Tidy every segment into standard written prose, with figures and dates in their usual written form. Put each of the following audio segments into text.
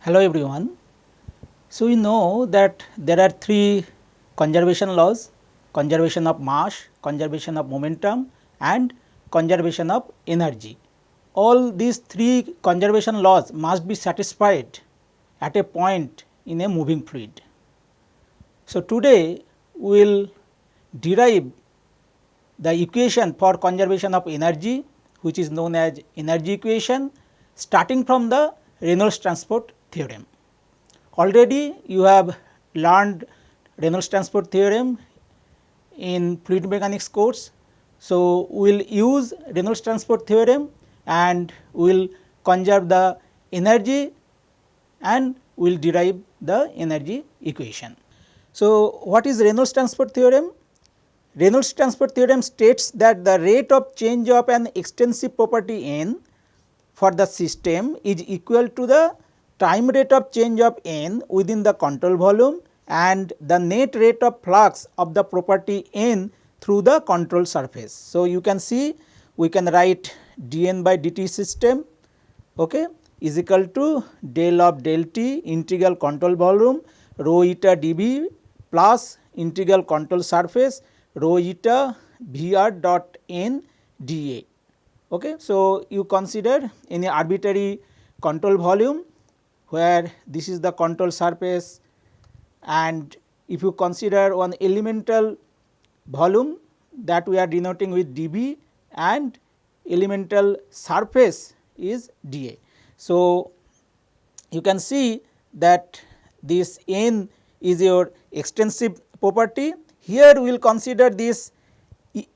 Hello everyone. So, we know that there are three conservation laws: conservation of mass, conservation of momentum and conservation of energy. All these three conservation laws must be satisfied at a point in a moving fluid. So, today we will derive the equation for conservation of energy, which is known as energy equation, starting from the Reynolds transport theorem. Already you have learned Reynolds transport theorem in fluid mechanics course. So, we will use Reynolds transport theorem and we will conserve the energy and we will derive the energy equation. So, what is Reynolds transport theorem? Reynolds transport theorem states that the rate of change of an extensive property n for the system is equal to the time rate of change of n within the control volume and the net rate of flux of the property n through the control surface. So, you can see we can write dn by dt system, okay, is equal to del of del t integral control volume rho eta dv plus integral control surface rho eta Vr dot n dA. Okay. So, you consider any arbitrary control volume where this is the control surface, and if you consider one elemental volume that we are denoting with dV and elemental surface is dA. So, you can see that this n is your extensive property. Here we will consider this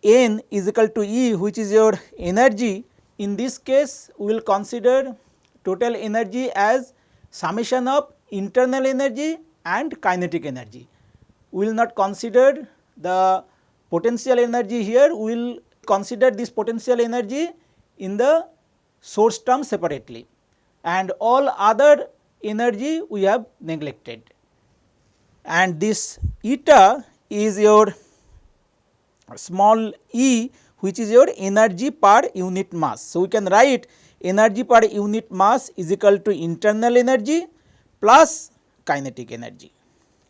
n is equal to E, which is your energy. In this case we will consider total energy as summation of internal energy and kinetic energy. We will not consider the potential energy here, we will consider this potential energy in the source term separately, and all other energy we have neglected, and this eta is your small e, which is your energy per unit mass. So, we can write energy per unit mass is equal to internal energy plus kinetic energy.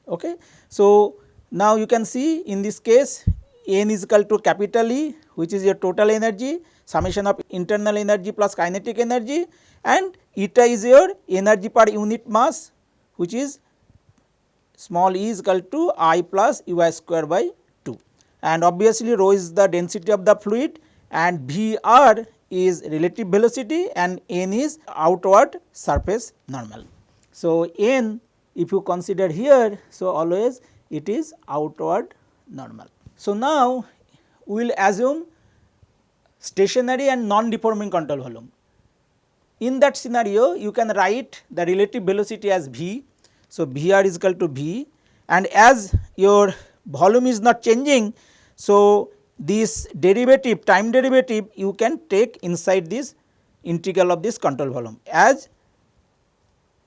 Okay. So, now you can see in this case n is equal to capital E, which is your total energy summation of internal energy plus kinetic energy, and eta is your energy per unit mass, which is small e is equal to I plus ui square by 2, and obviously rho is the density of the fluid and Vr is relative velocity and n is outward surface normal. So, n if you consider here, so always it is outward normal. So, now we will assume stationary and non deforming control volume. In that scenario you can write the relative velocity as v. So, Vr is equal to v, and as your volume is not changing, so this derivative time derivative you can take inside this integral of this control volume, as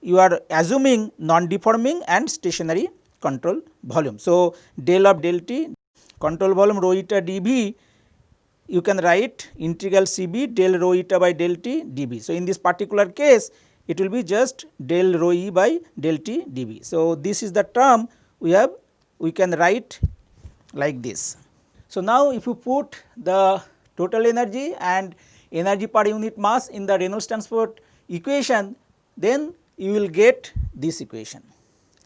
you are assuming non deforming and stationary control volume. So, del of del t control volume rho eta dV, you can write integral Cb del rho eta by del t dV. So, in this particular case it will be just del rho e by del t dV. So, this is the term we can write like this. So, now if you put the total energy and energy per unit mass in the Reynolds transport equation, then you will get this equation.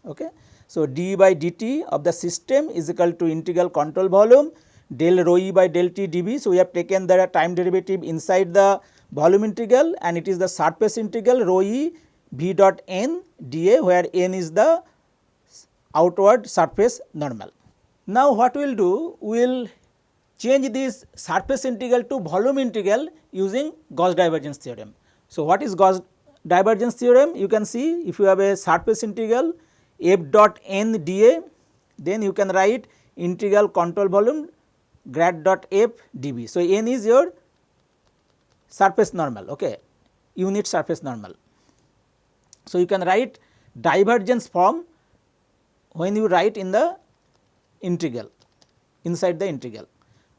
Okay. So, d by dt of the system is equal to integral control volume del rho e by del t dV. So, we have taken the time derivative inside the volume integral, and it is the surface integral rho e v dot n dA, where n is the outward surface normal. Now, what we will do, we will change this surface integral to volume integral using Gauss divergence theorem. So, what is Gauss divergence theorem? You can see if you have a surface integral f dot n dA, then you can write integral control volume grad dot f dV. So, n is your surface normal, okay, unit surface normal. So, you can write divergence form when you write in the integral inside the integral.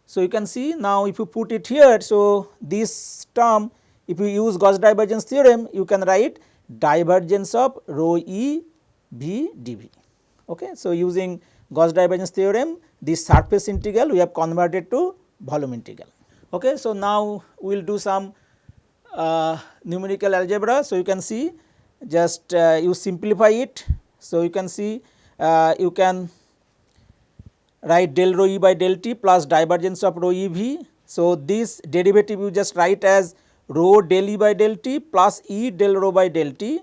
So, you can see now if you put it here, so this term if you use Gauss divergence theorem you can write divergence of rho E V dV. Okay. So, using Gauss divergence theorem, this surface integral we have converted to volume integral. Okay. So, now we will do some numerical algebra. So, you can see just you simplify it. So, you can see you can write del rho E by del T plus divergence of rho E V. So, this derivative you just write as rho del E by del T plus E del rho by del T,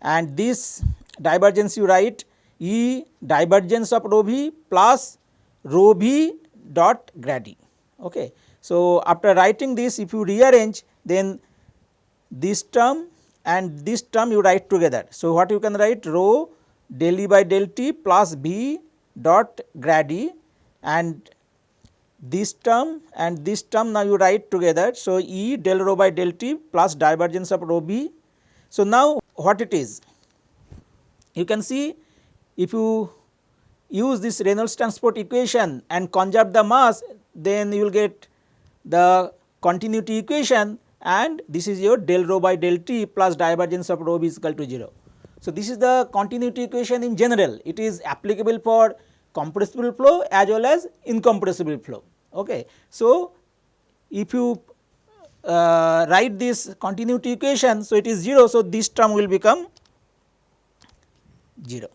and this divergence you write E divergence of rho V plus rho V dot grad E. Okay. So, after writing this, if you rearrange, then this term and this term you write together. So, what you can write rho del E by del T plus V dot grad E, and this term and this term now you write together. So, E del rho by del T plus divergence of rho B. So, now what it is? You can see if you use this Reynolds transport equation and conserve the mass, then you will get the continuity equation, and this is your del rho by del T plus divergence of rho B is equal to 0. So, this is the continuity equation in general. It is applicable for compressible flow as well as incompressible flow. Okay. So, if you write this continuity equation, so it is 0. So, this term will become 0.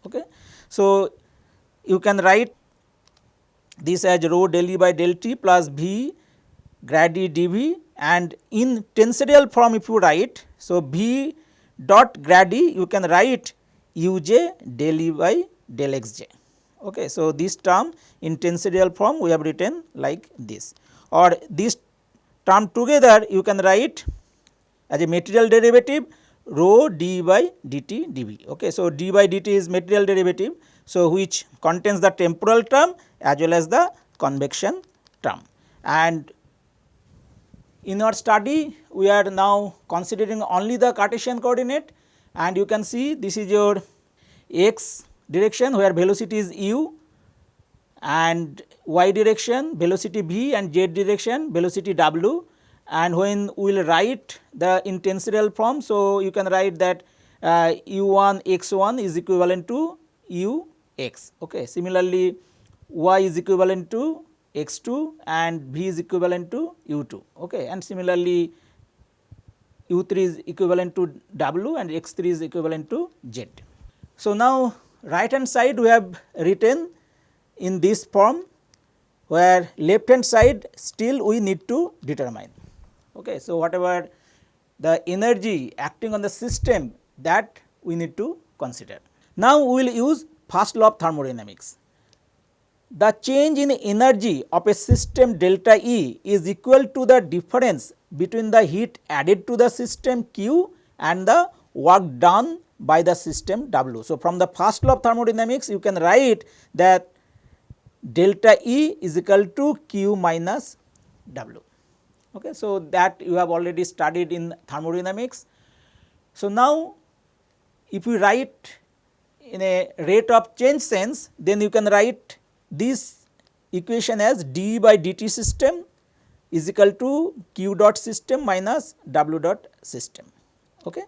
Okay. So, you can write this as rho del E by del T plus V grad E dV, and in tensorial form if you write, so V dot grad E you can write uj del E by del xj. Okay. So, this term in tensorial form we have written like this, or this term together you can write as a material derivative rho d by dt dV. Okay. So, d by dt is material derivative. So, which contains the temporal term as well as the convection term, and in our study we are now considering only the Cartesian coordinate, and you can see this is your x direction where velocity is u, and y direction velocity v, and z direction velocity w, and when we will write the in tensorial form. So, you can write that u1 x1 is equivalent to u x. Okay. Similarly, y is equivalent to x2 and v is equivalent to u2. Okay. And similarly, u3 is equivalent to w and x3 is equivalent to z. So, now right hand side we have written in this form, where left hand side still we need to determine. Okay. So, whatever the energy acting on the system, that we need to consider. Now, we will use first law of thermodynamics. The change in energy of a system delta E is equal to the difference between the heat added to the system Q and the work done by the system W. So, from the first law of thermodynamics you can write that delta E is equal to Q minus W. Okay. So, that you have already studied in thermodynamics. So, now if you write in a rate of change sense, then you can write this equation as d by dt system is equal to q dot system minus w dot system. Okay.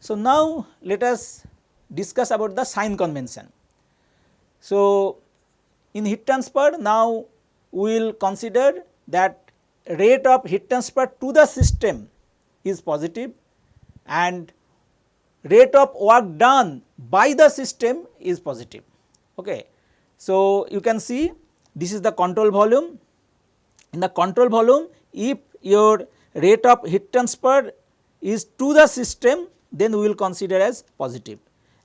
So, now let us discuss about the sign convention. So, in heat transfer now we will consider that rate of heat transfer to the system is positive and rate of work done by the system is positive. Okay. So, you can see this is the control volume. In the control volume, if your rate of heat transfer is to the system, then we will consider as positive,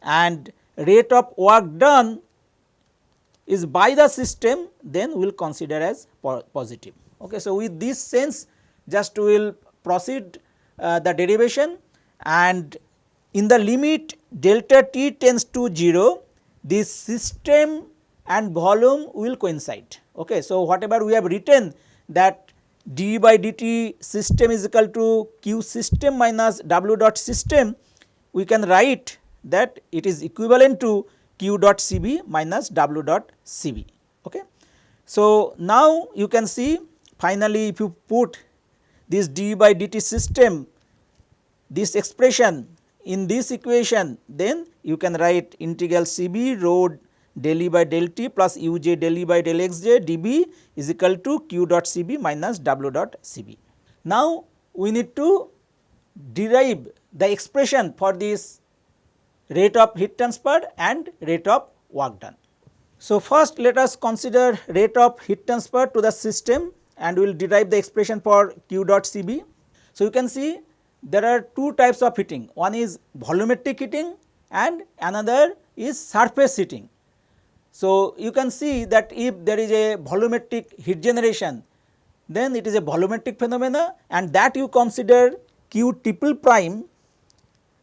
and rate of work done is by the system, then we will consider as positive. Okay. So, with this sense just we will proceed the derivation, and in the limit delta t tends to 0, this system and volume will coincide. Okay. So, whatever we have written that d by dt system is equal to q system minus w dot system, we can write that it is equivalent to q dot cb minus w dot cb. Okay. So, now you can see finally if you put this d by dt system this expression in this equation, then you can write integral Cb rho del E by del T plus Uj del E by del Xj dB is equal to Q dot Cb minus W dot Cb. Now, we need to derive the expression for this rate of heat transfer and rate of work done. So, first let us consider rate of heat transfer to the system and we will derive the expression for Q dot Cb. So, you can see there are two types of heating, one is volumetric heating and another is surface heating. So, you can see that if there is a volumetric heat generation, then it is a volumetric phenomena and that you consider Q triple prime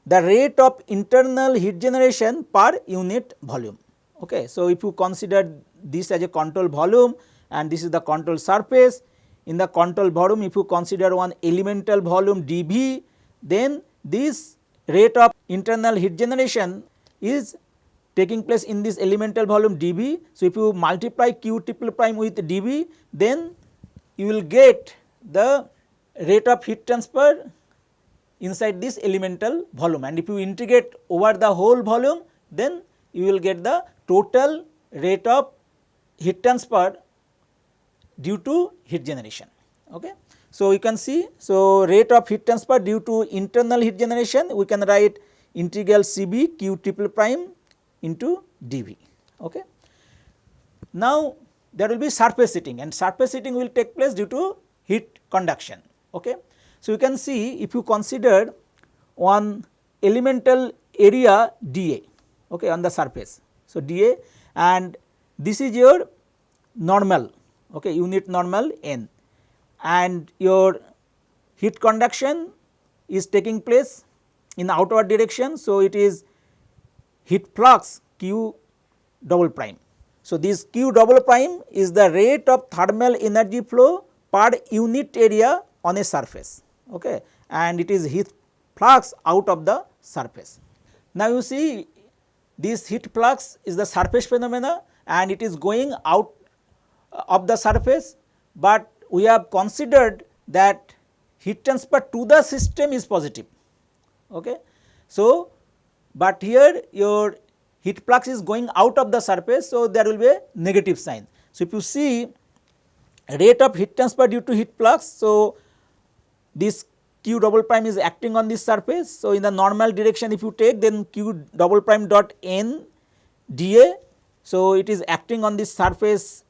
the rate of internal heat generation per unit volume. Okay. So, if you consider this as a control volume and this is the control surface, in the control volume if you consider one elemental volume dV, then this rate of internal heat generation is taking place in this elemental volume dV. So, if you multiply Q triple prime with dV, then you will get the rate of heat transfer inside this elemental volume, and if you integrate over the whole volume, then you will get the total rate of heat transfer due to heat generation. Okay. So, you can see, so rate of heat transfer due to internal heat generation, we can write integral Cb Q triple prime into dV. Okay. Now, there will be surface heating and surface heating will take place due to heat conduction. Okay. So, you can see if you consider one elemental area dA, okay, on the surface. So, dA and this is your normal, okay, unit normal n, and your heat conduction is taking place in outward direction. So, it is heat flux Q double prime. So, this Q double prime is the rate of thermal energy flow per unit area on a surface, okay, and it is heat flux out of the surface. Now, you see this heat flux is the surface phenomena and it is going out of the surface, but we have considered that heat transfer to the system is positive. Okay. So, but here your heat flux is going out of the surface, so there will be a negative sign. So, if you see rate of heat transfer due to heat flux, so this Q double prime is acting on this surface. So, in the normal direction if you take, then Q double prime dot n dA, so it is acting on this surface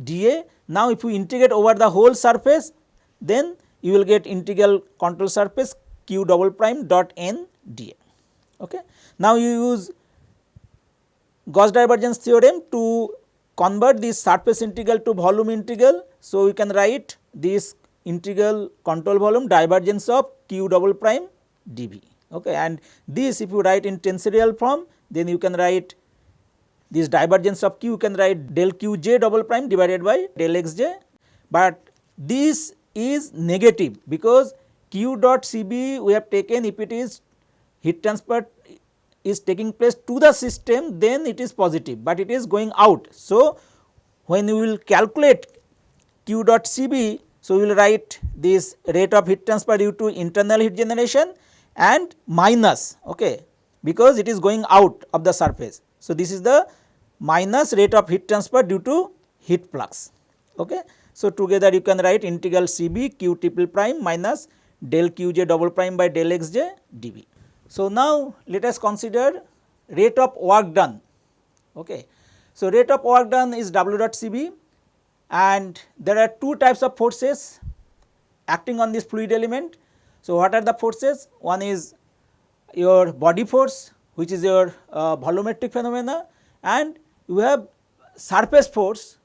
dA. Now, if you integrate over the whole surface, then you will get integral control surface Q double prime dot n dA. Okay. Now, you use Gauss divergence theorem to convert this surface integral to volume integral. So, we can write this integral control volume divergence of Q double prime dV. Okay. And this if you write in tensorial form, then you can write this divergence of Q, you can write del Qj double prime divided by del Xj, but this is negative because Q dot Cb we have taken, if it is heat transfer is taking place to the system, then it is positive, but it is going out. So, when you will calculate Q dot Cb, so we will write this rate of heat transfer due to internal heat generation and minus, okay, because it is going out of the surface. So, this is the minus rate of heat transfer due to heat flux. Okay. So, together you can write integral Cb Q triple prime minus del Qj double prime by del Xj dV. So, now let us consider rate of work done. Okay. So, rate of work done is W dot Cb, and there are two types of forces acting on this fluid element. So, what are the forces? One is your body force, which is your volumetric phenomena, and you have surface force.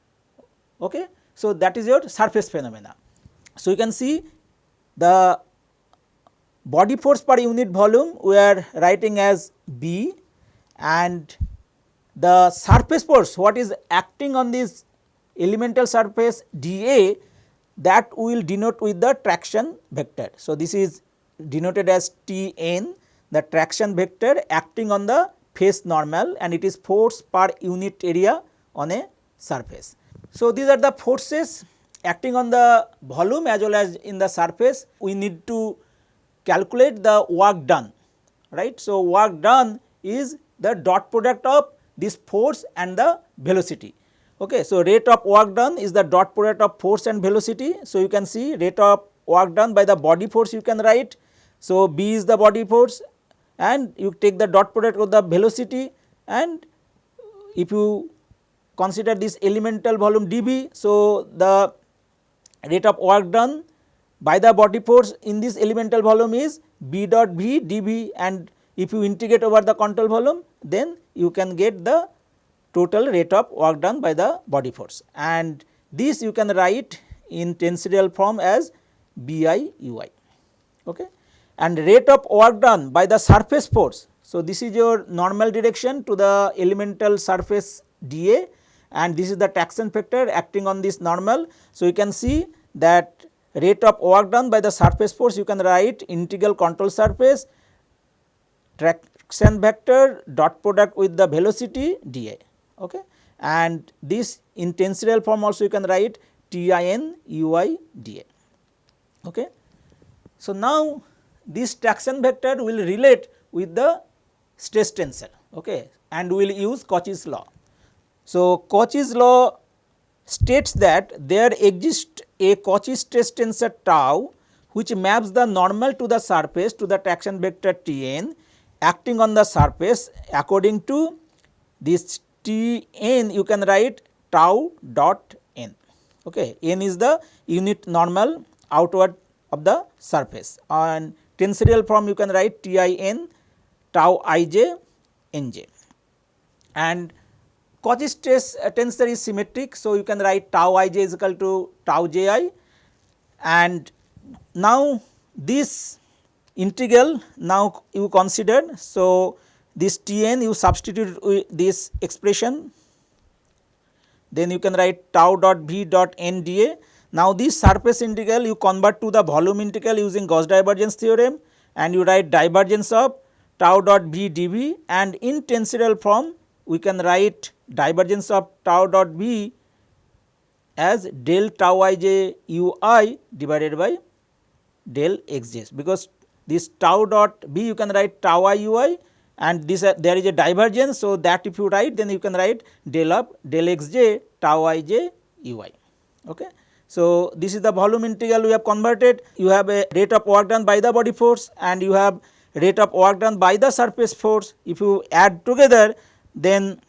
Okay. So, that is your surface phenomena. So, you can see the body force per unit volume we are writing as B, and the surface force what is acting on this elemental surface dA, that we will denote with the traction vector. So, this is denoted as Tn, the traction vector acting on the face normal, and it is force per unit area on a surface. So, these are the forces acting on the volume as well as in the surface. We need to calculate the work done, right. So, work done is the dot product of this force and the velocity. Okay. So, rate of work done is the dot product of force and velocity. So, you can see rate of work done by the body force you can write. So, B is the body force and you take the dot product of the velocity, and if you consider this elemental volume dV. So, the rate of work done by the body force in this elemental volume is B dot V dV, and if you integrate over the control volume, then you can get the total rate of work done by the body force, and this you can write in tensorial form as BI UI. Okay. And rate of work done by the surface force. So, this is your normal direction to the elemental surface dA, and this is the traction factor acting on this normal. So, you can see that rate of work done by the surface force you can write integral control surface traction vector dot product with the velocity dA. Okay. And this in tensorial form also you can write TIN UI dA. Okay. So, now this traction vector will relate with the stress tensor, okay, and we will use Cauchy's law. So, Cauchy's law states that there exists a Cauchy stress tensor tau which maps the normal to the surface to the traction vector Tn acting on the surface according to this Tn you can write tau dot n. Okay. N is the unit normal outward of the surface, and tensorial form you can write Tin tau ij nj, and Cauchy stress tensor is symmetric. So, you can write tau ij is equal to tau ji, and now this integral now you consider. So, this Tn you substitute with this expression, then you can write tau dot v dot n dA. Now, this surface integral you convert to the volume integral using Gauss divergence theorem, and you write divergence of tau dot v dV, and in tensorial form we can write divergence of tau dot v as del tau ij ui divided by del xj, because this tau dot v you can write tau I ui, and this there is a divergence. So, that if you write, then you can write del of del xj tau ij ui. Okay. So, this is the volume integral we have converted. You have a rate of work done by the body force and you have rate of work done by the surface force. If you add together, then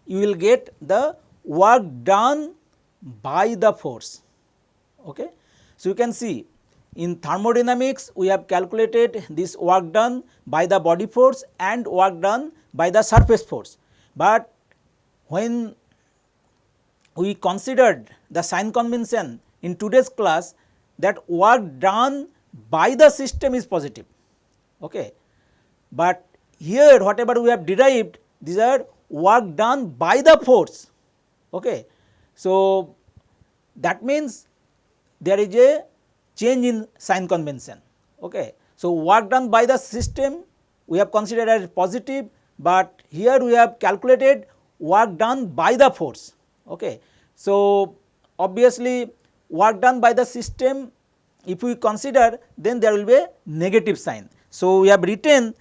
you will get the work done by the force. Okay. So, you can see in thermodynamics we have calculated this work done by the body force and work done by the surface force, but when we considered the sign convention in today's class, that work done by the system is positive. Okay. But here whatever we have derived, these are work done by the force. Okay. So, that means there is a change in sign convention. Okay. So, work done by the system we have considered as positive, but here we have calculated work done by the force. Okay. So, obviously work done by the system if we consider, then there will be a negative sign. So, we have written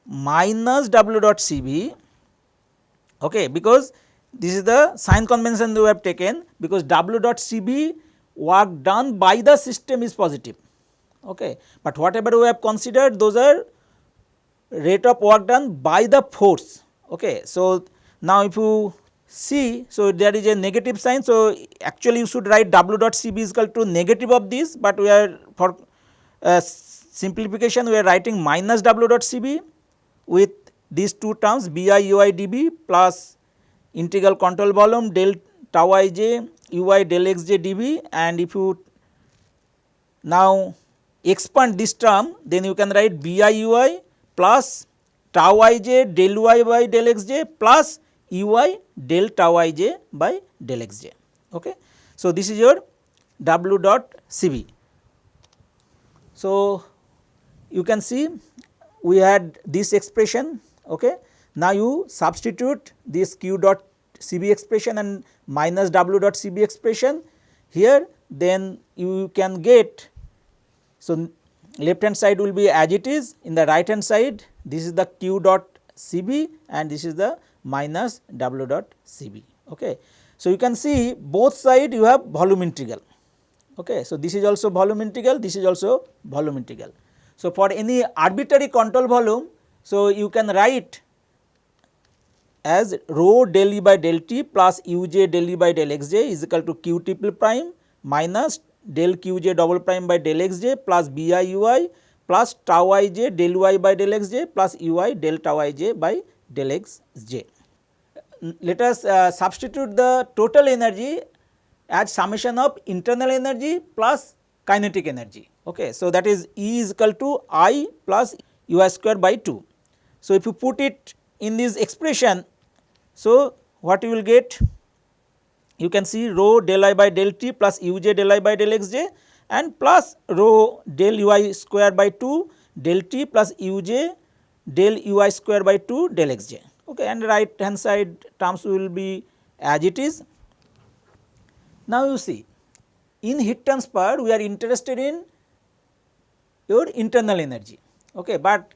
minus W dot Cv, okay, because this is the sign convention we have taken, because W dot Cv work done by the system is positive. Okay. But whatever we have considered, those are rate of work done by the force. Okay. So, now if you see, so there is a negative sign. So, actually you should write W dot Cv is equal to negative of this, but we are for simplification we are writing minus W dot Cv with these two terms Bi ui dB plus integral control volume del tau ij ui del xj dV, and if you now expand this term, then you can write Bi ui plus tau ij del ui by del xj plus ui del tau ij by del xj. Okay. So, this is your W dot Cv. So, you can see we had this expression. Okay. Now, you substitute this Q dot Cv expression and minus W dot Cv expression here, then you can get. So, left hand side will be as it is, in the right hand side this is the q dot Cb and this is the minus W dot Cb. Okay. So, you can see both side you have volume integral. Okay. So, this is also volume integral, this is also volume integral. So, for any arbitrary control volume, so you can write as rho del E by del T plus Uj del E by del Xj is equal to Q triple prime minus del Qj double prime by del Xj plus Bi Ui plus tau Ij del Y by del Xj plus Ui del tau Ij by del Xj. Let us substitute the total energy as summation of internal energy plus kinetic energy. Okay. So, that is E is equal to I plus Ui square by 2. So, if you put it in this expression, so what you will get? You can see rho del I by del T plus Uj del I by del Xj and plus rho del Ui square by 2 del T plus Uj del Ui square by 2 del Xj. Okay, and right hand side terms will be as it is. Now, you see, in heat transfer we are interested in your internal energy, okay, but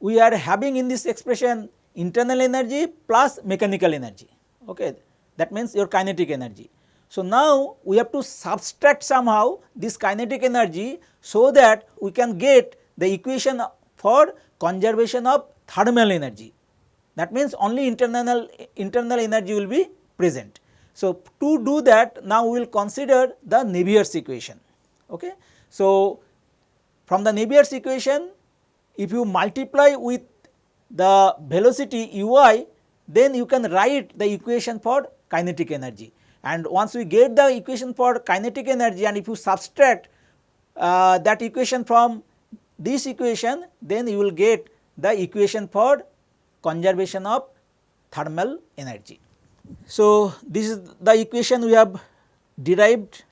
we are having in this expression internal energy plus mechanical energy, okay, that means your kinetic energy. So, now we have to subtract somehow this kinetic energy so that we can get the equation for conservation of thermal energy, that means only internal energy will be present. So, to do that now we will consider the Navier's equation. Okay. So, from the Navier's equation, if you multiply with the velocity ui, then you can write the equation for kinetic energy, and once we get the equation for kinetic energy and if you subtract that equation from this equation, then you will get the equation for conservation of thermal energy. So, this is the equation we have derived.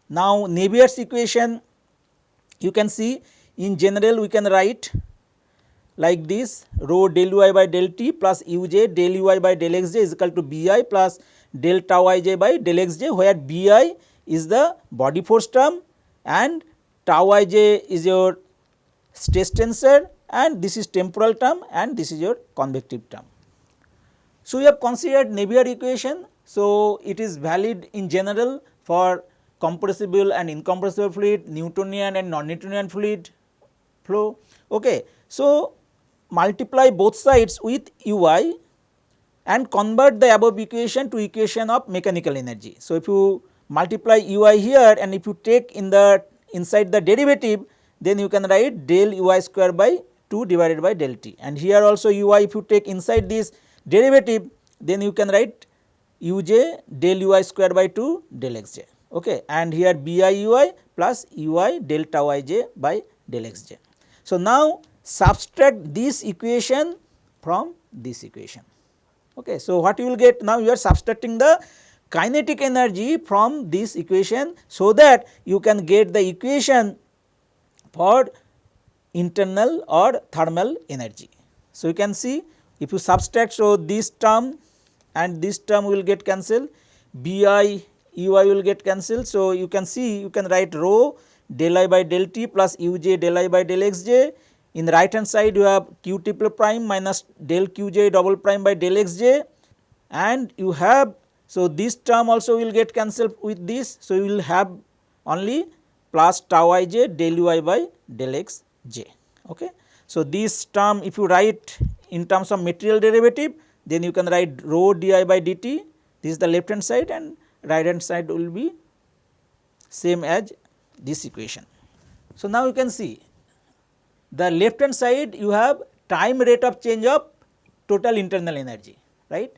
Now, Navier's equation you can see in general we can write like this: rho del Ui by del T plus Uj del Ui by del Xj is equal to Bi plus del tau Ij by del Xj, where Bi is the body force term and tau Ij is your stress tensor and this is temporal term and this is your convective term. So, we have considered Navier equation. So, it is valid in general for compressible and incompressible fluid, Newtonian and non-Newtonian fluid flow. Okay. So, multiply both sides with ui and convert the above equation to equation of mechanical energy. So, if you multiply ui here and if you take in the inside the derivative, then you can write del ui square by 2 divided by del T, and here also ui if you take inside this derivative, then you can write uj del ui square by 2 del xj, okay, and here bi ui plus ui del tau ij by del xj. So, now subtract this equation from this equation. Okay. So, what you will get now, you are subtracting the kinetic energy from this equation so that you can get the equation for internal or thermal energy. So, you can see if you subtract, so this term and this term will get cancelled, Bi ui will get cancelled. So, you can see you can write rho del I by del T plus Uj del I by del Xj. In the right hand side you have Q triple prime minus del Qj double prime by del Xj, and you have, so this term also will get cancelled with this. So, you will have only plus tau ij del ui by del xj. Okay. So, this term if you write in terms of material derivative, then you can write rho di by dt, this is the left hand side and right hand side will be same as this equation. So, now you can see the left hand side you have time rate of change of total internal energy, right,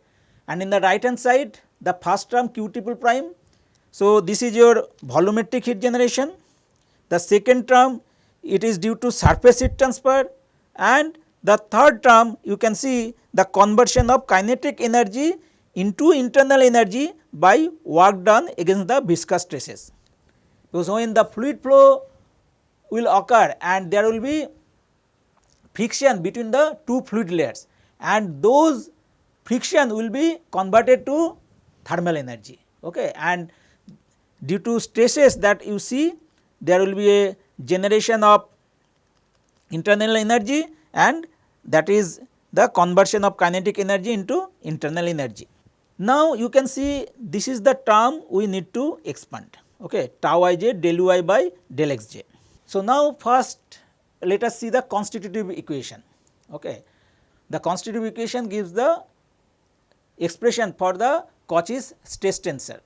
and in the right hand side the first term Q triple prime. So, this is your volumetric heat generation. The second term it is due to surface heat transfer, and the third term you can see the conversion of kinetic energy into internal energy by work done against the viscous stresses. Because when the fluid flow will occur and there will be friction between the two fluid layers, and those friction will be converted to thermal energy, okay, and due to stresses that you see there will be a generation of internal energy, and that is the conversion of kinetic energy into internal energy. Now you can see this is the term we need to expand, okay, tau ij del ui by del xj. So now first let us see the constitutive equation, okay. The constitutive equation gives the expression for the Cauchy's stress tensor,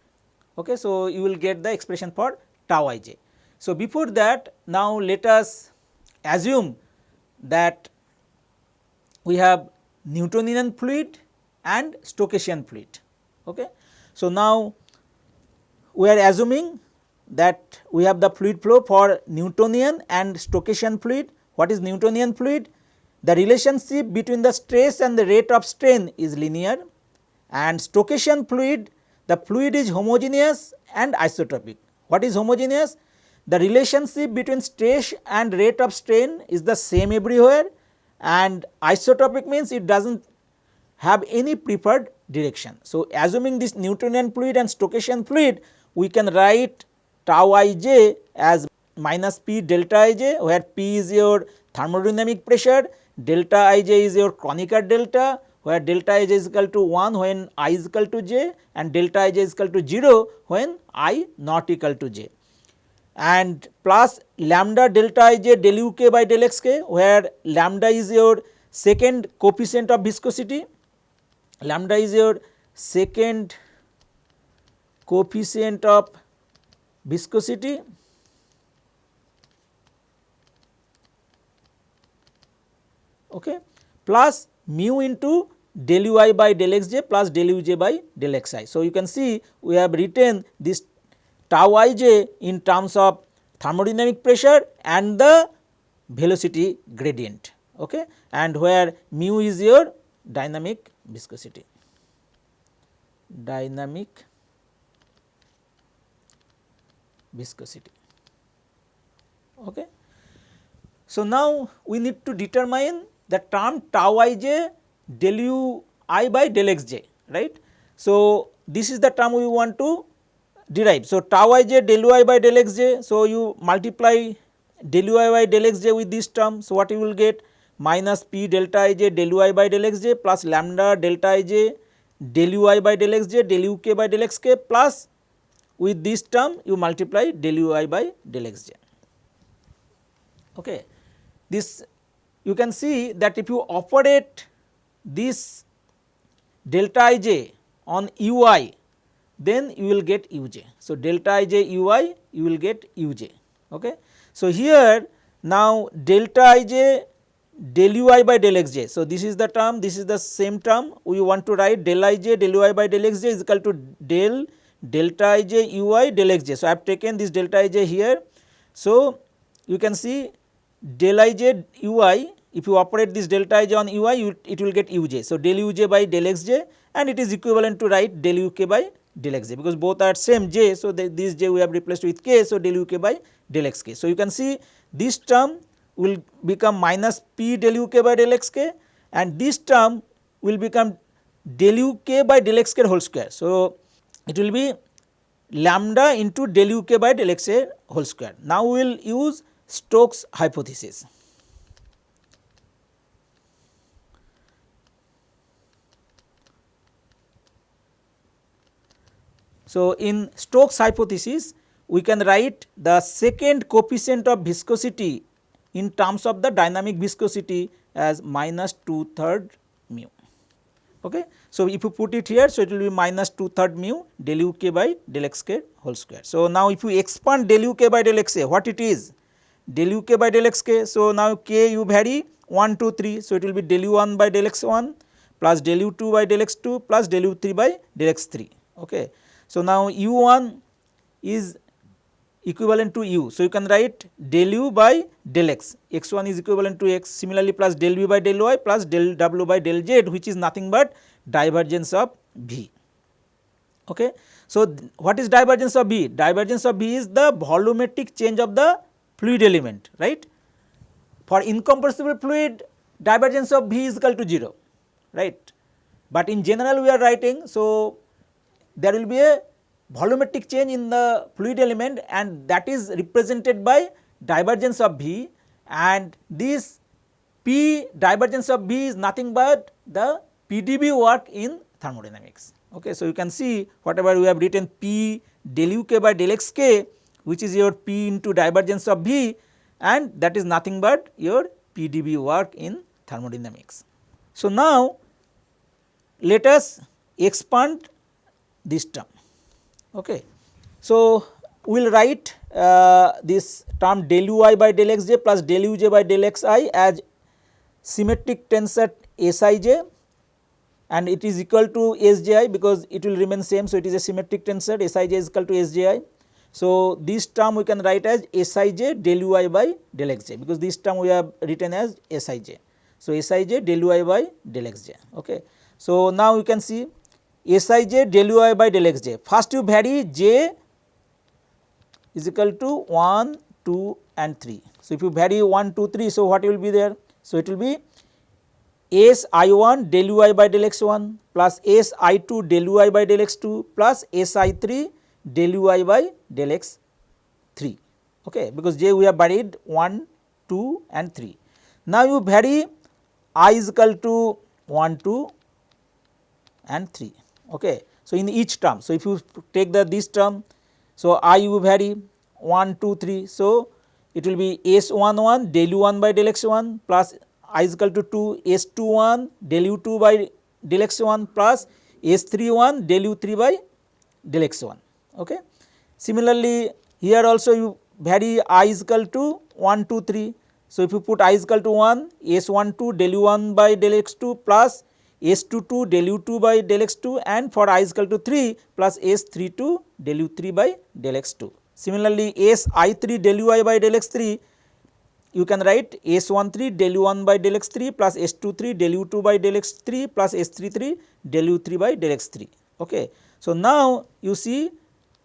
okay. So you will get the expression for tau ij. So before that, now let us assume that we have Newtonian fluid and Stokesian fluid, okay. So now we are assuming that we have the fluid flow for Newtonian and Stokesian fluid. What is Newtonian fluid? The relationship between the stress and the rate of strain is linear, and Stokesian fluid, the fluid is homogeneous and isotropic. What is homogeneous? The relationship between stress and rate of strain is the same everywhere, and isotropic means it does not have any preferred direction. So assuming this Newtonian fluid and Stokesian fluid, we can write tau ij as minus p delta ij, where p is your thermodynamic pressure, delta ij is your Kronecker delta, where delta ij is equal to 1 when I is equal to j, and delta ij is equal to 0 when I not equal to j, and plus lambda delta ij del uk by del xk, where lambda is your second coefficient of viscosity, lambda is your second coefficient of viscosity, okay, plus mu into del ui by del xj plus del uj by del xi. So you can see we have written this tau ij in terms of thermodynamic pressure and the velocity gradient, okay, and where mu is your dynamic viscosity, dynamic viscosity, okay. So now we need to determine the term tau ij del ui by del xj, right. So this is the term we want to derive. So tau ij del ui by del xj, so you multiply del ui by del xj with this term. So what you will get? Minus p delta ij del ui by del xj plus lambda delta ij del ui by del xj del uk by del xk, plus with this term you multiply del ui by del xj, okay. This you can see that if you operate this delta ij on ui, then you will get uj. So delta ij ui, you will get uj, okay. So here now delta ij del ui by del xj. So this is the term, this is the same term we want to write del ij del ui by del xj is equal to del delta ij ui del xj. So I have taken this delta ij here. So you can see del ij ui, if you operate this delta ij on ui, it will get uj. So del uj by del xj, and it is equivalent to write del uk by del xj, because both are same j. So this j we have replaced with k, so del uk by del xk. So you can see this term will become minus p del uk by del xk, and this term will become del uk by del xk whole square. So it will be lambda into del uk by del xk whole square. Now we will use Stokes hypothesis. So in Stokes hypothesis, we can write the second coefficient of viscosity in terms of the dynamic viscosity as minus 2/3 mu, okay. So if you put it here, so it will be minus 2/3 mu del uk by del xk whole square. So now if you expand del uk by del xk, what it is? Del uk by del xk. So now k you vary 1, 2, 3. So it will be del u1 by del x1 plus del u2 by del x2 plus del u3 by del x3, okay. So now u1 is equivalent to u. So you can write del u by del x, x1 is equivalent to x, similarly plus del v by del y plus del w by del z, which is nothing but divergence of v, okay. So what is divergence of v? Divergence of v is the volumetric change of the fluid element, right. For incompressible fluid, divergence of v is equal to 0, right, but in general we are writing, so there will be a volumetric change in the fluid element, and that is represented by divergence of v, and this P divergence of B is nothing but the PdV work in thermodynamics. Okay. So, you can see whatever we have written P del UK by del XK, which is your P into divergence of V, and that is nothing but your PdV work in thermodynamics. So, now let us expand this term. Okay. So, we will write this term del Ui by del Xj plus del Uj by del Xi as symmetric tensor Sij, and it is equal to Sji because it will remain same. So, it is a symmetric tensor, Sij is equal to Sji. So, this term we can write as Sij del Ui by del Xj, because this term we have written as Sij. So, Sij del Ui by del Xj. Okay. So, now you can see Sij del Ui by del Xj. First you vary j is equal to 1, 2 and 3. So, if you vary 1, 2, 3, so what will be there? So, it will be S I1 del Ui by del x1 plus S I2 del Ui by del x2 plus S I3 del Ui by del x3, okay, because j we have varied 1, 2 and 3. Now, you vary I is equal to 1, 2 and 3. Okay. So, in each term, so if you take this term, so I you vary 1, 2, 3. So, it will be S11 del U1 by del x1 plus I is equal to 2, S21 del U2 by del x1 plus S31 del U3 by del x1. Okay. Similarly, here also you vary I is equal to 1, 2, 3. So, if you put I is equal to 1, S12 del U1 by del x2 plus S22 del U2 by del x2, and for I is equal to 3 plus S32 del U3 by del x2. Similarly, Si3 del Ui by del x3, you can write S13 del U1 by del x3 plus S23 del U2 by del x3 plus S33 del U3 by del x3. Okay. So, now you see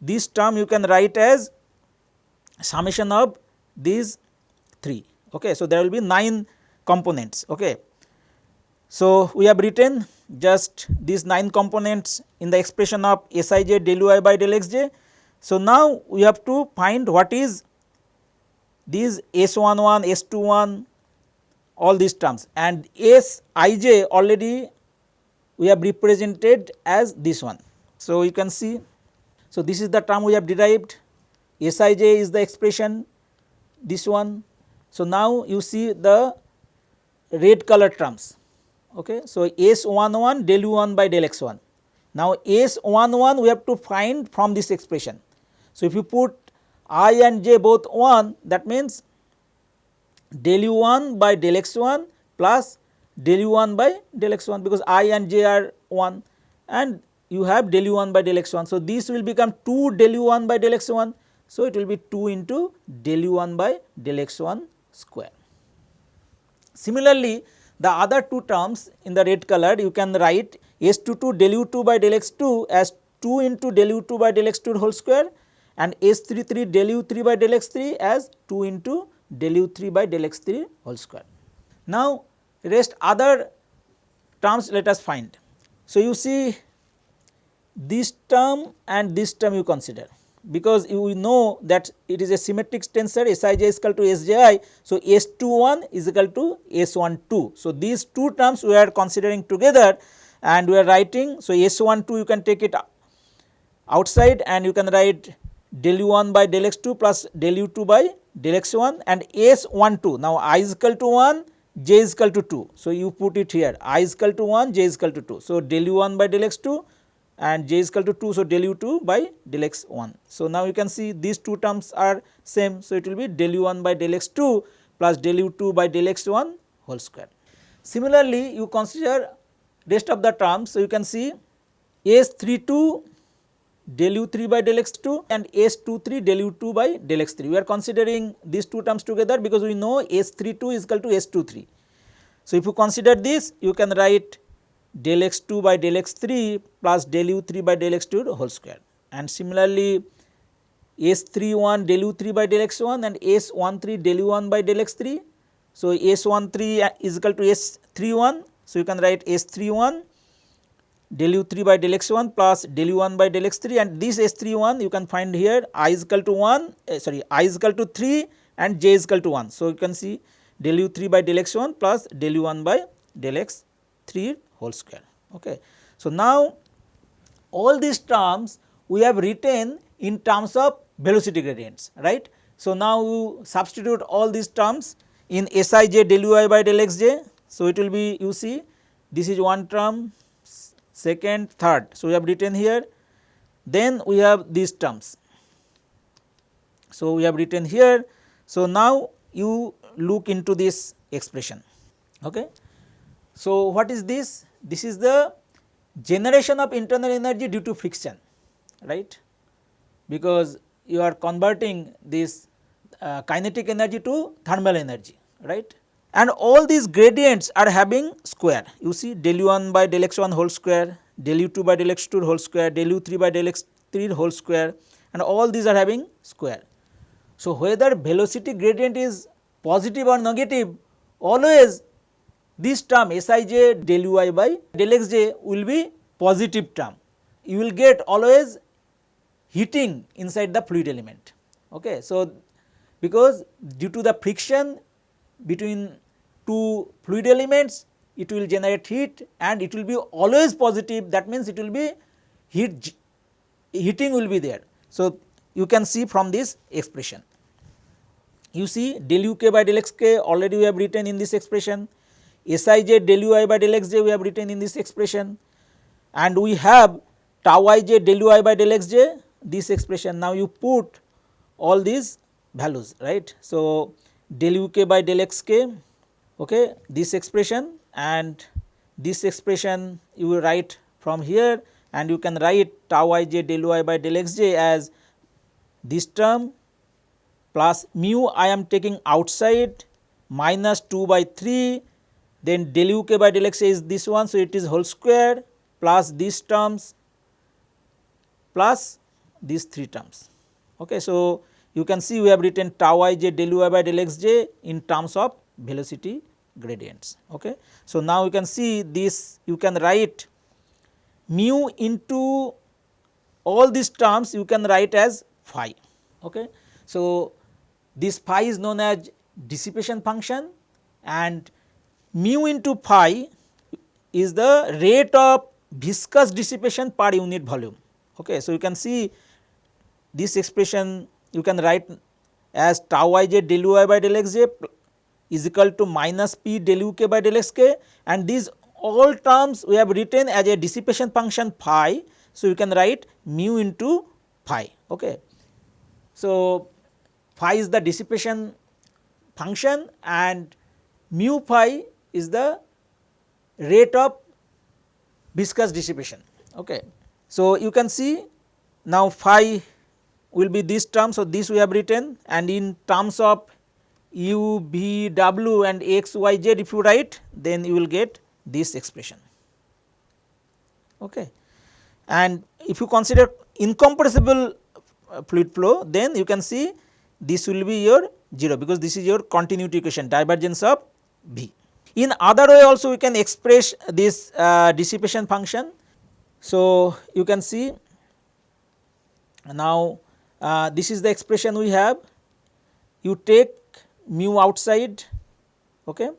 this term you can write as summation of these 3. Okay. So, there will be 9 components. Okay. So, we have written just these 9 components in the expression of Sij del Ui by del Xj. So, now we have to find what is these S11, S21, all these terms, and Sij already we have represented as this one. So, you can see, so this is the term we have derived, Sij is the expression, this one. So, now you see the red color terms. Okay. So, S11 del U1 by del x1. Now, S11 we have to find from this expression. So, if you put I and j both 1, that means del U1 by del x1 plus del U1 by del x1, because I and j are 1 and you have del U1 by del x1. So, this will become 2 del U1 by del x1. So, it will be 2 into del U1 by del x1 square. Similarly, the other 2 terms in the red color you can write S22 del U2 by del x2 as 2 into del U2 by del x2 whole square, and S33 del U3 by del x3 as 2 into del U3 by del x3 whole square. Now, rest other terms let us find. So, you see this term and this term you consider, because you know that it is a symmetric tensor Sij is equal to Sji. So, S21 is equal to S12. So, these 2 terms we are considering together and we are writing. So, S12 you can take it outside and you can write del U1 by del x2 plus del U2 by del x1, and S12. Now, I is equal to 1, j is equal to 2. So, you put it here, I is equal to 1, j is equal to 2. So, del U1 by del x2 and j is equal to 2. So, del U2 by del x1. So, now you can see these 2 terms are same. So, it will be del U1 by del x2 plus del U2 by del x1 whole square. Similarly, you consider rest of the terms. So, you can see S32 del U3 by del x2 and S23 del U2 by del x3. We are considering these 2 terms together because we know S32 is equal to S23. So, if you consider this, you can write del x2 by del x3 plus del U3 by del x2 whole square, and similarly S31 del U3 by del x1 and S13 del U1 by del x3. So, S13 is equal to S31. So, you can write S31 del U3 by del x1 plus del U1 by del x3, and this S31 you can find here I is equal to 1 I is equal to 3 and j is equal to 1. So, you can see del u 3 by del x 1 plus del u 1 by del x 3 whole square. Okay. So, now all these terms we have written in terms of velocity gradients, right. So, now you substitute all these terms in Sij del ui by del xj. So, it will be, you see, this is one term, second, third. So, we have written here, then we have these terms. So, we have written here. So, now you look into this expression. Okay. So, what is this? This is the generation of internal energy due to friction, right, because you are converting this kinetic energy to thermal energy, right, and all these gradients are having square. You see del u 1 by del x 1 whole square, del u 2 by del x 2 whole square, del u 3 by del x 3 whole square, and all these are having square. So, whether velocity gradient is positive or negative, always this term Sij del ui by del xj will be positive term. You will get always heating inside the fluid element. Okay. So, because due to the friction between two fluid elements, it will generate heat and it will be always positive. That means, it will be heating will be there. So, you can see from this expression. You see del u k by del x k already we have written in this expression, Sij del ui by del xj we have written in this expression, and we have tau ij del ui by del xj this expression. Now, you put all these values, right. So, del u k by del x k, okay, this expression, and this expression you will write from here, and you can write tau ij del ui by del xj as this term plus mu I am taking outside minus 2 by 3, then del u k by del x is this one. So, it is whole square plus these terms plus these 3 terms. Okay. So, you can see we have written tau ij del ui by del xj in terms of velocity gradients. Okay. So, now you can see this, you can write mu into all these terms you can write as phi. Okay. So, this phi is known as dissipation function, and mu into phi is the rate of viscous dissipation per unit volume. Okay. So, you can see this expression you can write as tau ij del ui by del xj is equal to minus p del u k by del x k, and these all terms we have written as a dissipation function phi. So, you can write mu into phi. Okay. So, phi is the dissipation function and mu phi is the rate of viscous dissipation. Okay. So, you can see now phi will be this term. So, this we have written, and in terms of u, v, w and x, y, z if you write, then you will get this expression. Okay. And if you consider incompressible fluid flow, then you can see this will be your 0, because this is your continuity equation, divergence of V. In other way also we can express this dissipation function. So, you can see now this is the expression we have. You take mu outside, okay,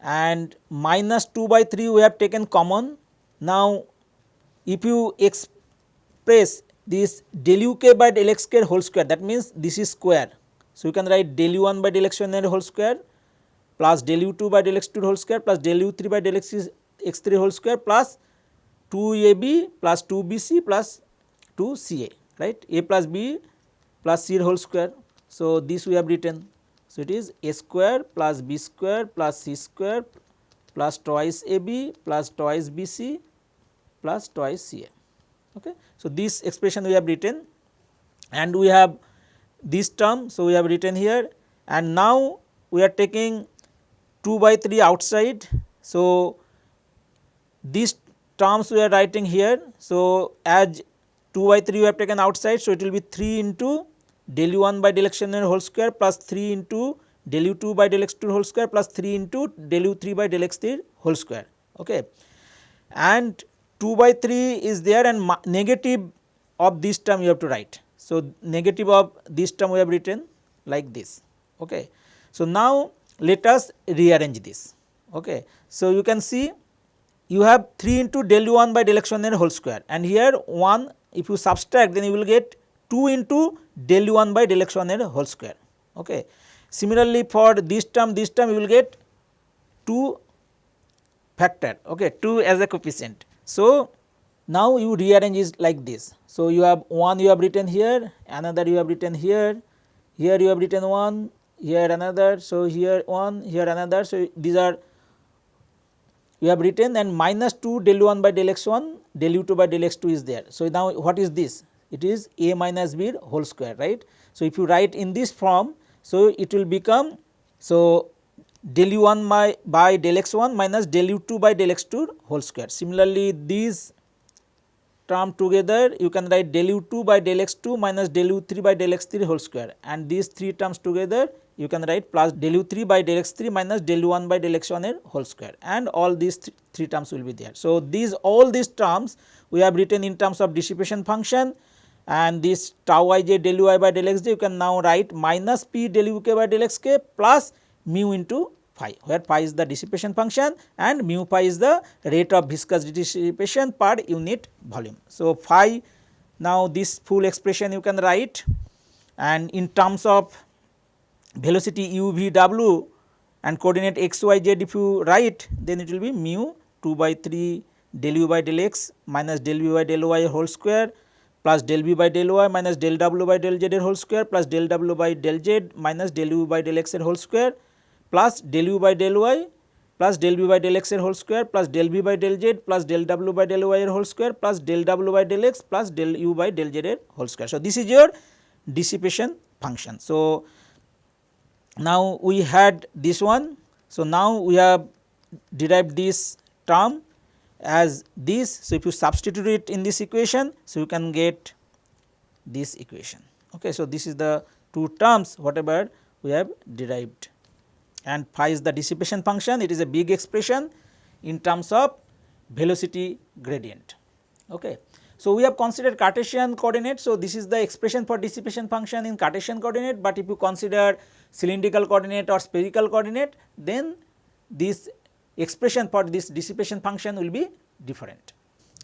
and minus 2 by 3 we have taken common. Now, if you express this del u k by del x k whole square, that means this is square. So, you can write del u 1 by del x 1 whole square plus del u 2 by del x 2 whole square plus del u 3 by del x 3 whole square plus 2ab plus 2bc plus 2ca, right, a plus b plus c whole square. So, this we have written. So, it is a square plus b square plus c square plus twice ab plus twice bc plus twice ca. Okay. So, this expression we have written, and we have this term. So, we have written here, and now we are taking 2 by 3 outside. So, these terms we are writing here. So, as 2 by 3 we have taken outside. So, it will be 3 into del u 1 by del x 1 whole square plus 3 into del u 2 by del x 2 whole square plus 3 into del u 3 by del x 3 whole square. Okay. And 2 by 3 is there, and negative of this term you have to write. So, negative of this term we have written like this. Okay. So, now let us rearrange this. Okay. So, you can see you have 3 into del u 1 by del x 1 whole square, and here 1 if you subtract, then you will get 2 into del u 1 by del x 1 whole square. Okay. Similarly, for this term you will get 2 factor, okay, 2 as a coefficient. So, now you rearrange is like this. So, you have 1 you have written here, another you have written here, here you have written 1, here another, so here 1, here another. So, these are you have written, and minus 2 del u 1 by del x 1, del u 2 by del x 2 is there. So, now what is this? It is a minus b whole square, right. So, if you write in this form, so it will become, so del u 1 by del x 1 minus del u 2 by del x 2 whole square. Similarly, these term together you can write del u 2 by del x 2 minus del u 3 by del x 3 whole square, and these 3 terms together you can write plus del u 3 by del x 3 minus del u 1 by del x 1 whole square, and all these 3 terms will be there. So, all these terms we have written in terms of dissipation function, and this tau I j del u I by del x j you can now write minus p del u k by del x k plus mu into phi, where phi is the dissipation function and mu phi is the rate of viscous dissipation per unit volume. So, phi, now this full expression you can write, and in terms of velocity u v w and coordinate x y z if you write, then it will be mu 2 by 3 del u by del x minus del v by del y whole square plus del v by del y minus del w by del z whole square plus del w by del z minus del u by del x whole square plus del u by del y plus del v by del x whole square plus del v by del z plus del w by del y whole square plus del w by del x plus del u by del z whole square. So, this is your dissipation function. So, now we had this one. So, now we have derived this term as this. So, if you substitute it in this equation, so you can get this equation. Okay. So, this is the 2 terms whatever we have derived, and phi is the dissipation function. It is a big expression in terms of velocity gradient. Okay. So, we have considered Cartesian coordinate. So, this is the expression for dissipation function in Cartesian coordinate, but if you consider cylindrical coordinate or spherical coordinate, then this expression for this dissipation function will be different.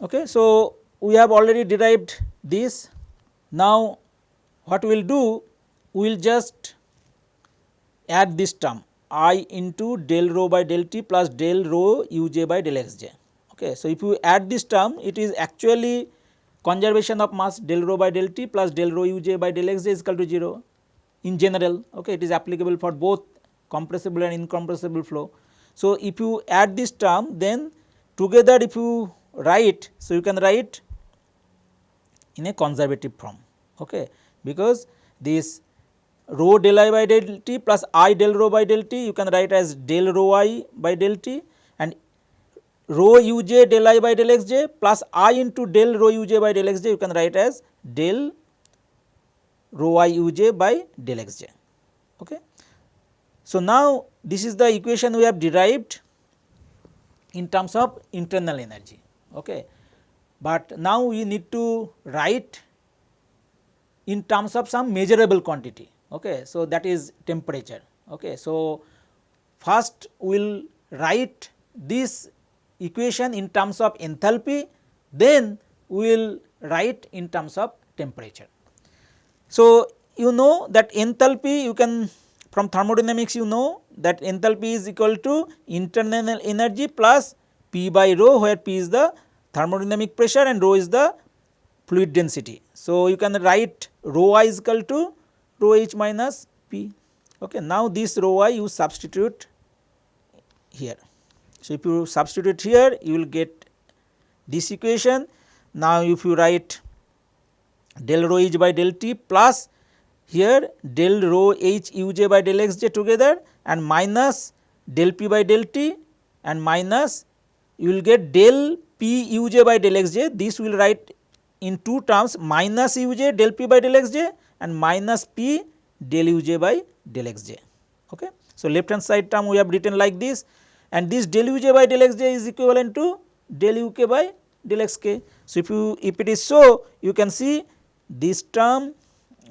Okay. So, we have already derived this. Now, what we will do, we will just add this term I into del rho by del t plus del rho u j by del x j. Okay. So, if you add this term, it is actually conservation of mass del rho by del t plus del rho u j by del x j is equal to 0 in general. Okay. It is applicable for both compressible and incompressible flow. So, if you add this term, then together if you write, so you can write in a conservative form, okay, because this rho del I by del t plus I del rho by del t you can write as del rho I by del t, and rho u j del I by del x j plus I into del rho u j by del x j you can write as del rho I u j by del x j. Okay. So, now this is the equation we have derived in terms of internal energy. Okay. But now we need to write in terms of some measurable quantity. Okay. So, that is temperature. Okay. So, first we will write this equation in terms of enthalpy, then we will write in terms of temperature. So, you know that enthalpy, you can from thermodynamics you know that enthalpy is equal to internal energy plus P by rho, where P is the thermodynamic pressure and rho is the fluid density. So, you can write rho I is equal to rho h minus P. Okay. Now, this rho I you substitute here. So, if you substitute here, you will get this equation. Now, if you write del rho h by del t plus here del rho h u j by del x j together and minus del p by del t and minus you will get del p u j by del x j. This will write in 2 terms minus u j del p by del x j and minus p del u j by del x j. Okay. So, left hand side term we have written like this, and this del u j by del x j is equivalent to del u k by del x k. So, if it is so, you can see this term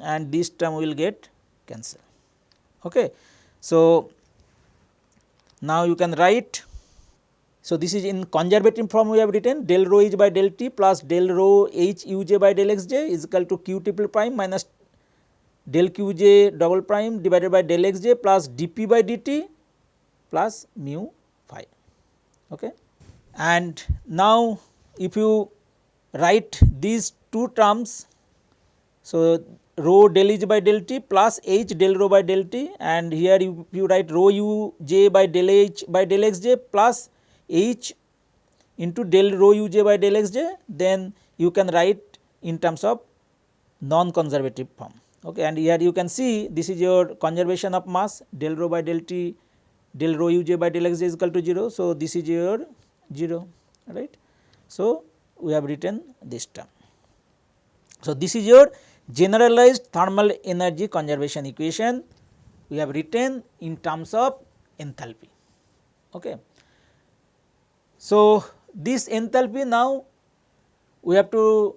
and this term will get cancelled. Okay. So, now you can write. So, this is in conservative form we have written del rho h by del t plus del rho h u j by del x j is equal to q triple prime minus del q j double prime divided by del x j plus dp by dt plus mu phi. Okay. And now if you write these two terms, so rho del h by del t plus h del rho by del t, and here you write rho u j by del h by del x j plus h into del rho u j by del x j, then you can write in terms of non conservative form. Okay. And here you can see this is your conservation of mass, del rho by del t del rho u j by del x j is equal to 0. So, this is your 0, right. So, we have written this term. So, this is your generalized thermal energy conservation equation we have written in terms of enthalpy. Okay. So, this enthalpy now we have to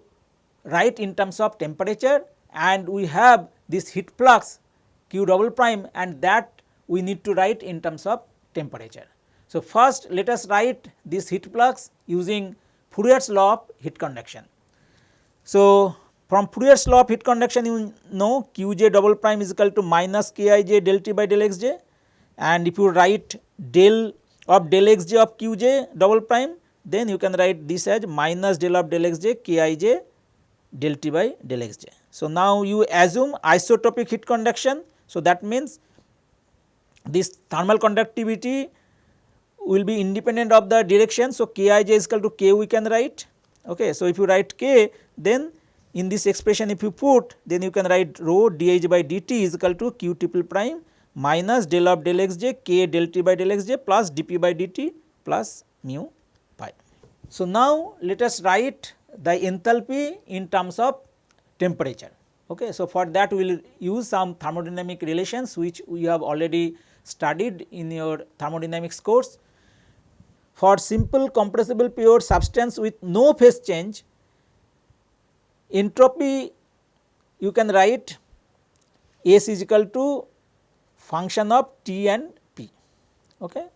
write in terms of temperature, and we have this heat flux q double prime, and that we need to write in terms of temperature. So, first let us write this heat flux using Fourier's law of heat conduction. So, from Fourier's law of heat conduction you know q j double prime is equal to minus k I j del t by del x j, and if you write del of del x j of q j double prime, then you can write this as minus del of del x j k I j del t by del x j. So, now you assume isotropic heat conduction. So, that means this thermal conductivity will be independent of the direction. So, k I j is equal to k we can write. Okay. So, if you write k, then in this expression if you put, then you can write rho dH by dt is equal to q triple prime minus del of del x j k del t by del x j plus dp by dt plus mu pi. So, now let us write the enthalpy in terms of temperature. Okay. So, for that we will use some thermodynamic relations which we have already studied in your thermodynamics course. For simple compressible pure substance with no phase change, entropy you can write S is equal to function of T and P. Okay.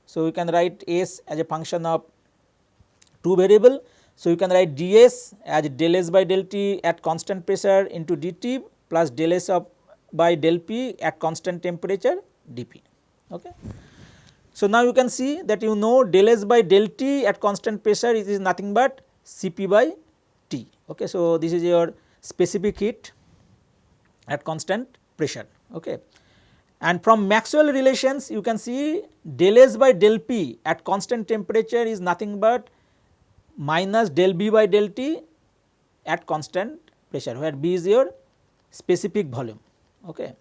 So, you can write S as a function of two variable. So, you can write ds as del S by del T at constant pressure into dt plus del S of by del P at constant temperature dP. Okay. So, now you can see that you know del S by del T at constant pressure it is nothing but Cp by T. Okay. So, this is your specific heat at constant pressure. Okay. And from Maxwell relations you can see del S by del P at constant temperature is nothing but minus del B by del T at constant pressure, where B is your specific volume. Okay.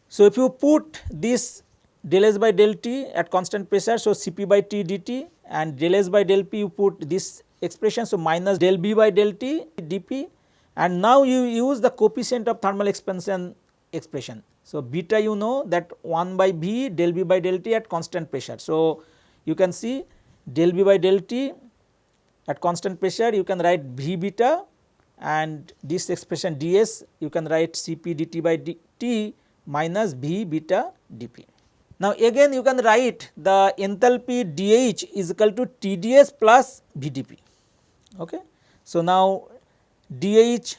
So, if you put this del S by del T at constant pressure, so Cp by T dt, and del S by del P you put this expression, so minus del B by del T dP, and now you use the coefficient of thermal expansion expression. So, beta you know that 1 by V del B by del T at constant pressure. So, you can see del B by del T at constant pressure you can write V beta, and this expression ds you can write Cp dt by dt minus V beta dP. Now, again you can write the enthalpy dH is equal to Tds plus Vdp. Okay. So, now dH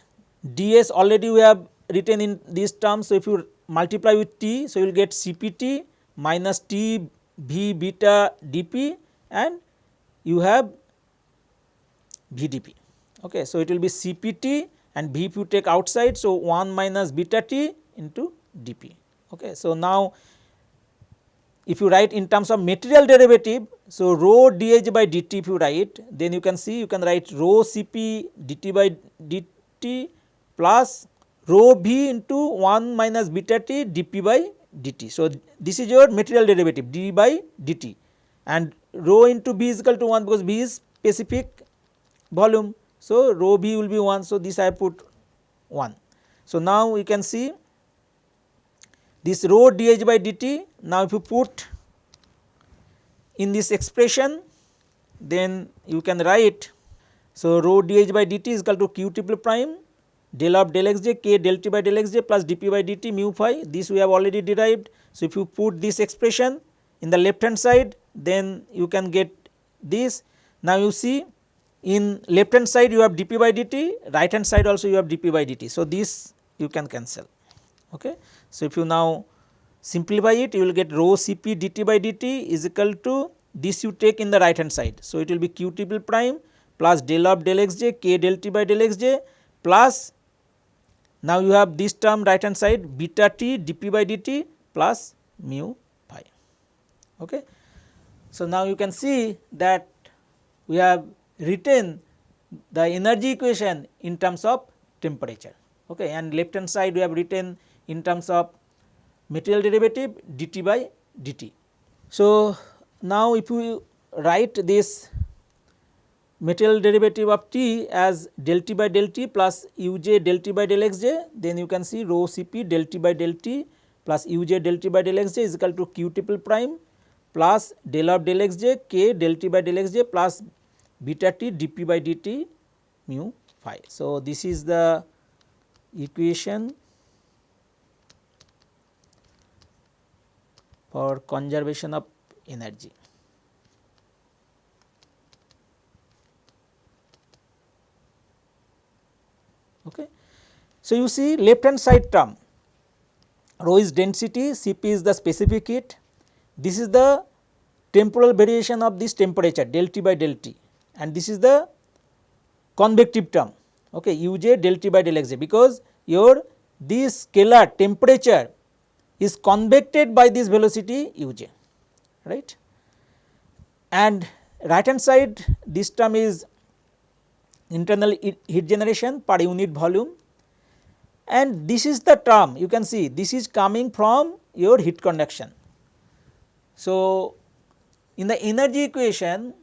ds already we have written in these terms. So, if you multiply with T, so you will get Cpt minus T V beta dP, and you have Vdp. Okay. So, it will be Cpt and V if you take outside. So, 1 minus beta T into dP. Okay. So, now if you write in terms of material derivative, so rho dH by dt if you write, then you can see you can write rho Cp dt by dt plus rho V into 1 minus beta T dP by dt. So, this is your material derivative d by dt, and rho into B is equal to 1 because B is specific volume. So, rho B will be 1. So, this I put 1. So, now you can see this rho dH by dt. Now, if you put in this expression, then you can write, so rho dH by dt is equal to q triple prime del of del xj k del t by del xj plus dp by dt mu phi, this we have already derived. So, if you put this expression in the left hand side, then you can get this. Now, you see in left hand side you have dp by dt, right hand side also you have dp by dt. So, this you can cancel. Okay. So, if you now simplify it, you will get rho Cp dt by dt is equal to this you take in the right hand side. So, it will be q triple prime plus del of del xj k del t by del xj plus now you have this term right hand side beta t dp by dt plus mu phi. Okay. So, now you can see that we have written the energy equation in terms of temperature, okay, and left hand side we have written in terms of material derivative dt by dt. So, now if you write this material derivative of t as del t by del t plus uj del t by del xj, then you can see rho Cp del t by del t plus uj del t by del xj is equal to q triple prime plus del of del xj k del t by del xj plus beta t dp by dt mu phi. So, this is the equation for conservation of energy. Okay. So, you see left hand side term rho is density, Cp is the specific heat, this is the temporal variation of this temperature del T by del T, and this is the convective term, okay, Uj del T by del Xj, because your this scalar temperature is convected by this velocity Uj, right. And right hand side this term is internal heat generation per unit volume, and this is the term you can see this is coming from your heat conduction. So, in the energy equation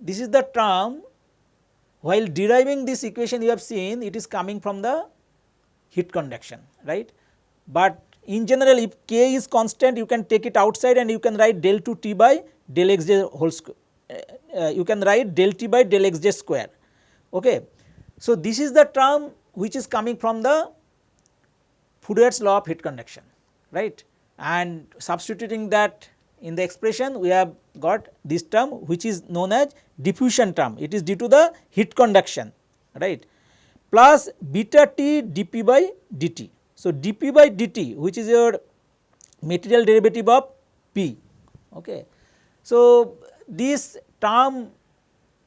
this is the term, while deriving this equation you have seen it is coming from the heat conduction, right. But in general if k is constant you can take it outside and you can write del 2 T by del xj whole square, you can write del T by del xj square. Okay. So, this is the term which is coming from the Fourier's law of heat conduction, right, and substituting that in the expression we have got this term which is known as diffusion term, it is due to the heat conduction, right, plus beta T dP by dt. So, dP by dt which is your material derivative of P. Okay. So, this term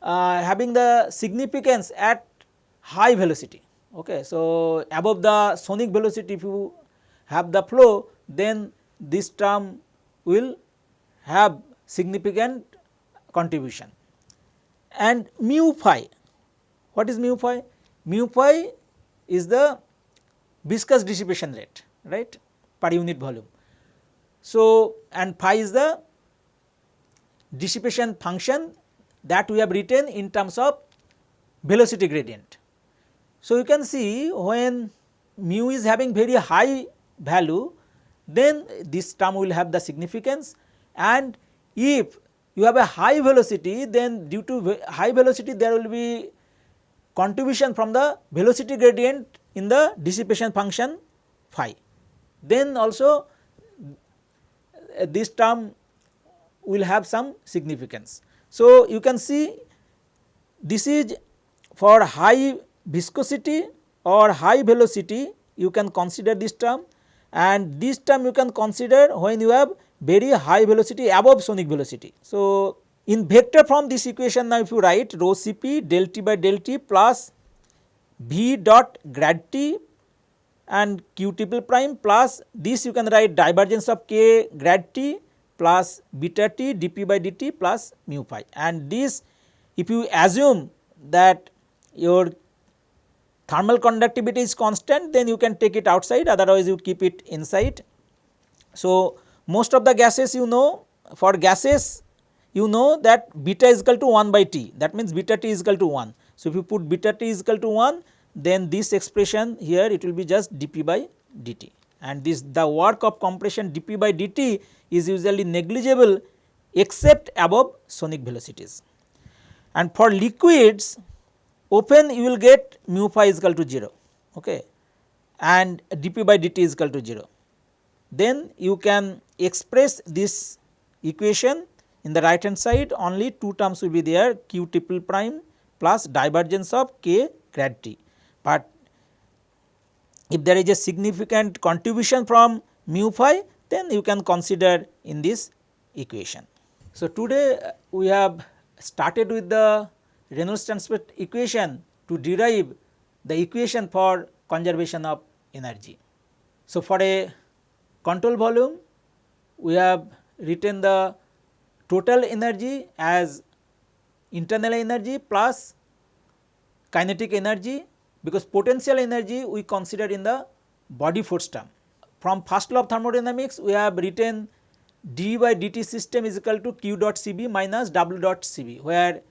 having the significance at high velocity. Okay. So, above the sonic velocity if you have the flow, then this term will have significant contribution. And mu phi, what is mu phi? Mu phi is the viscous dissipation rate, right, per unit volume. So, and phi is the dissipation function that we have written in terms of velocity gradient. So, you can see when mu is having very high value, then this term will have the significance, and if you have a high velocity, then due to high velocity there will be contribution from the velocity gradient in the dissipation function phi, then also this term will have some significance. So, you can see this is for high viscosity or high velocity you can consider this term, and this term you can consider when you have very high velocity above sonic velocity. So, in vector form this equation, now if you write rho Cp del T by del T plus V dot grad T and Q triple prime plus this you can write divergence of K grad T plus beta T dP by dt plus mu phi, and this if you assume that your thermal conductivity is constant, then you can take it outside, otherwise you keep it inside. So, most of the gases you know, for gases you know that beta is equal to 1 by T, that means beta T is equal to 1. So, if you put beta T is equal to 1, then this expression here it will be just dP by dt, and this the work of compression dP by dt is usually negligible except above sonic velocities. And for liquids open you will get mu phi is equal to 0, okay, and dp by dt is equal to 0. Then you can express this equation in the right hand side, only two terms will be there, q triple prime plus divergence of k grad t. But if there is a significant contribution from mu phi, then you can consider in this equation. So, today we have started with the Reynolds transfer equation to derive the equation for conservation of energy. So, for a control volume, we have written the total energy as internal energy plus kinetic energy, because potential energy we consider in the body force term. From first law of thermodynamics, we have written d by dt system is equal to q dot Cb minus w dot Cb, where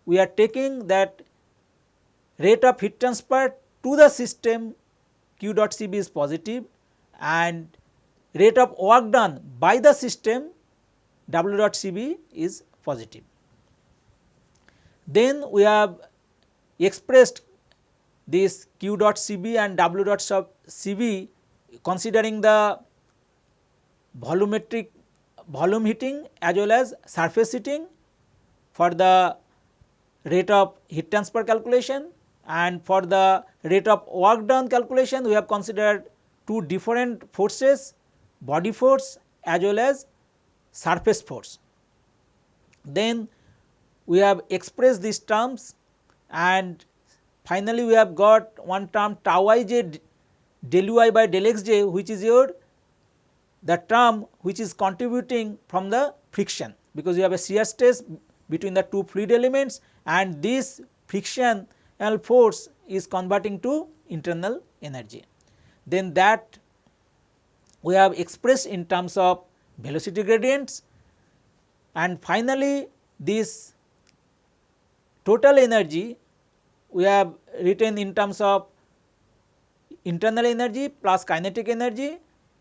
we are taking that rate of heat transfer to the system q dot Cb is positive and rate of work done by the system w dot Cb is positive. Then we have expressed this q dot Cb and w dot Cb considering the volumetric volume heating as well as surface heating for the rate of heat transfer calculation, and for the rate of work done calculation we have considered two different forces, body force as well as surface force. Then we have expressed these terms, and finally we have got one term tau ij del y by del xj, which is your the term which is contributing from the friction, because you have a shear stress between the two fluid elements and this frictional force is converting to internal energy. Then that we have expressed in terms of velocity gradients, and finally this total energy we have written in terms of internal energy plus kinetic energy.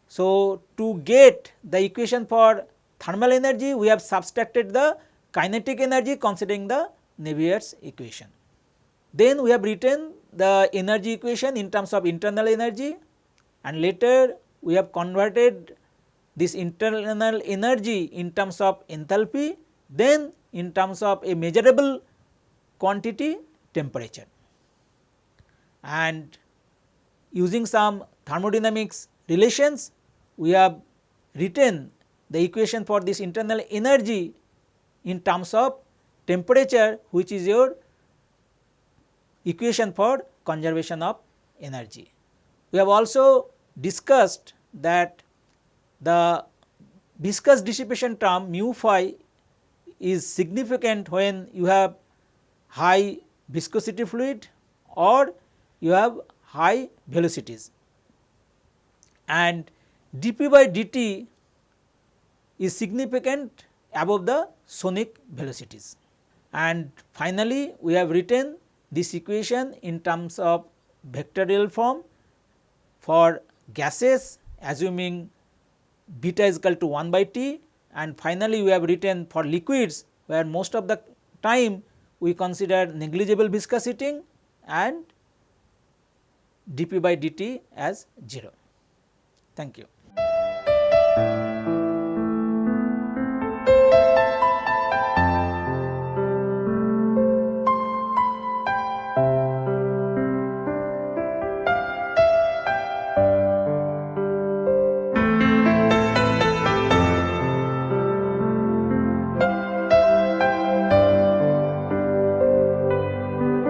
So, to get the equation for thermal energy we have subtracted the kinetic energy considering the Navier's equation. Then we have written the energy equation in terms of internal energy, and later we have converted this internal energy in terms of enthalpy, then in terms of a measurable quantity temperature, and using some thermodynamics relations we have written the equation for this internal energy in terms of temperature, which is your equation for conservation of energy. We have also discussed that the viscous dissipation term mu phi is significant when you have high viscosity fluid or you have high velocities, and dp by dt is significant above the sonic velocities. And finally, we have written this equation in terms of vectorial form for gases assuming beta is equal to 1 by T, and finally we have written for liquids where most of the time we consider negligible viscous heating and dp by dt as 0. Thank you.